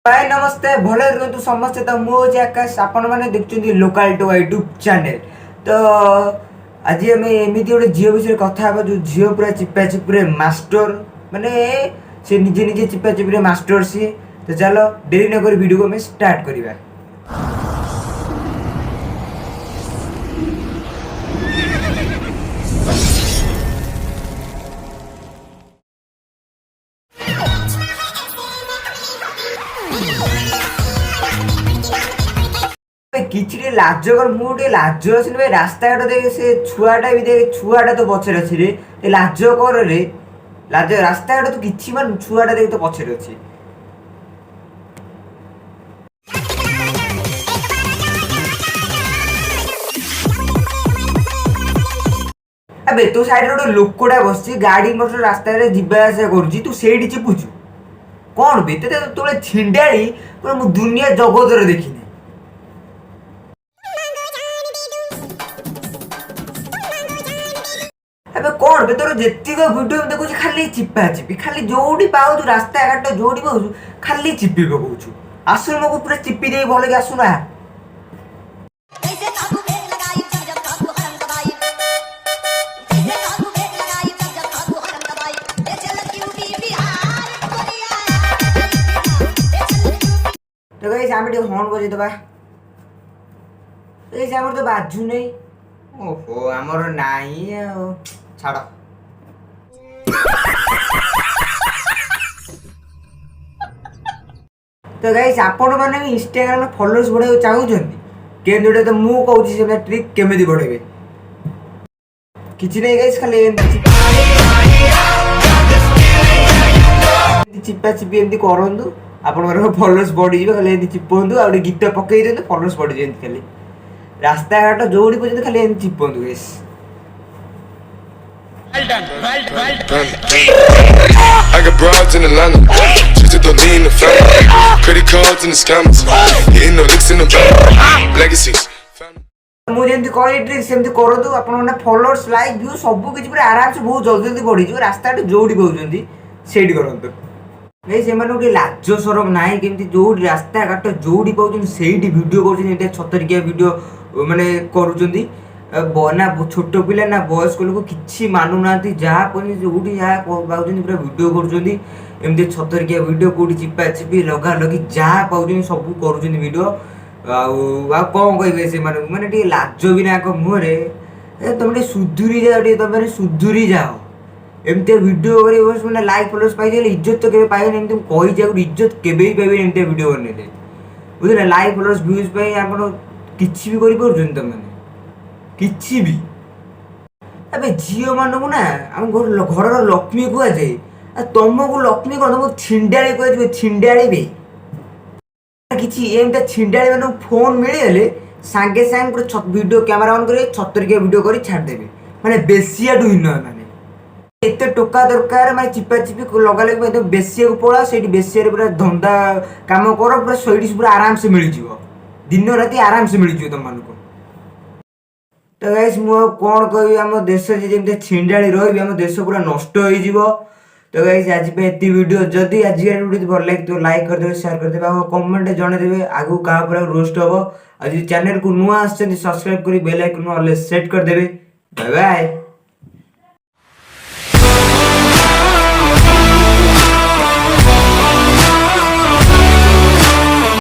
हाय नमस्ते भले रुहतु समस्ते। तो मुझे आकाश आपण मैंने देखुं लोकाल टू यूट्यूब चैनल। तो आज आम एमती गोटे झील विषय कथा जो झील पूरा चिपा चिप्रे मास्टर माने से निजे निजे चिपा चिप्रे मास्टर सी। तो चलो डेरी नक वीडियो को स्टार्ट करवा। किसी लाजकर मुझे लाज अच्छी भाई रास्ता घाट देख से छुआटा भी देख छुआटा तो पचर अच्छी रे लाज कर रे लाज रास्ता घाट तो किसी मान छुआटा देख तो पचर अच्छी। अबे तू साइड गोटे लोकटा बस गाड़ी मोटर रास्ता जावासा कर तू से चिपुचु कौन बे तो छिंडाड़ी पूरा मु दुनिया जगत देखी अबे कौन बे तोर जेतिक वीडियो में देखु खाली चिपा चिपी खाली जोड़ी पाऊ रास्ता घाट जोड़ी पाऊ खाली चिपी पकाऊ आसु मो पूरा चिपी दे भल के आसुना। तो गाइस आम हॉर्न बजे दबा आमर तो बाजू नहीं ओहो आमर नाई छाड़। तो गाइस आपण माने इंस्टाग्राम में फॉलोअर्स बढ़ाइबो चाहउछन्ती केनोडे तो मु कहउछि से ट्रिक केमेदी बढ़ाइबे किछि नै गाइस खाली चिपा चिपी एमती करंदु आपण फॉलोअर्स बढ़ी जिवे खाली एमती चिपंदु आ गीत पकई देंदु फॉलोअर्स बढ़ी जेंती खाली रास्ता घाट जोड़ी पर्यंत खाली एमती चिपंदु guys. I got broads in Atlanta, just to throw me in the family. Credit cards in the scammers, hitting no licks in the bank. Legacies. मुझे एमती कही ट्रिक सेमती करदु आपण माने फॉलोअर्स लाइक व्यू सब किछि पूरा आराम से बहुत जल्दी जल्दी बढ़ी जो रास्ता घाट जोड़ी पाउछन्ती सेठी करंतु गाइस से माने लाज शरम नाही केमती जोड़ी रास्ता घाट जोड़ी पाउछन्ती सेठी वीडियो करछन्ती एटा छतरकिया वीडियो माने करूछन्ती ना छोट पिला ना वयस्क लोक किसी मानु ना जहाँ जोटी जहाँ पाँच पूरा वीडियो करमती छतरकिया वीडियो कौटी चिपा चिपी लगा लगी जहाँ पाँच सब कर कौन कहे से माने लाज भी ना मुहरे तुम सुधुरी जाओ तुम सुधुरी जाओ एमती वीडियो कर लाइक फॉलोअर्स पाई इज्जत तो केवे पाइबे एमती कही जाए इज्जत केवे पाइबे एमती वीडियो बनने बुझे लाइक फॉलोअर्स व्यूज पे आप किसी भी कर तुम किछि भी अबे झील मानू ना आम घर लक्ष्मी कह जाए तुमको लक्ष्मी कौन तुमको छिंडाड़ी कह छिंडाड़ी भी किसी एमती छिंडाड़ी मान फोन मिलगले सांगे सांगे पूरा वीडियो कैमेरा ऑन कर छतरकिया वीडियो कर छाड़देवे माने बेसिया डुइन माने एत टोका दरकार माने चिपा चिपी लगा लगे बेसिया को पड़ा से बेसिया पूरा धंदा काम कर पूरा शैली पूरा आराम से मिल जाव दिन राति आराम से मिल तुम मानक। तो गाइस मु कौन कहि आम देश जमी छिंडाड़ी रही आम देश पूरा नष्ट हो। तो गाइस आज पे एति वीडियो जदि आज वीडियो भल लगे तो लाइक करदे शेयर करदे आ कमेंट जनइबे आगु का पूरा रोस्ट हबो। आज चैनल को नुआ आछन सब्सक्राइब करी बेल आइकन ऑल सेट कर देबे। Bye bye.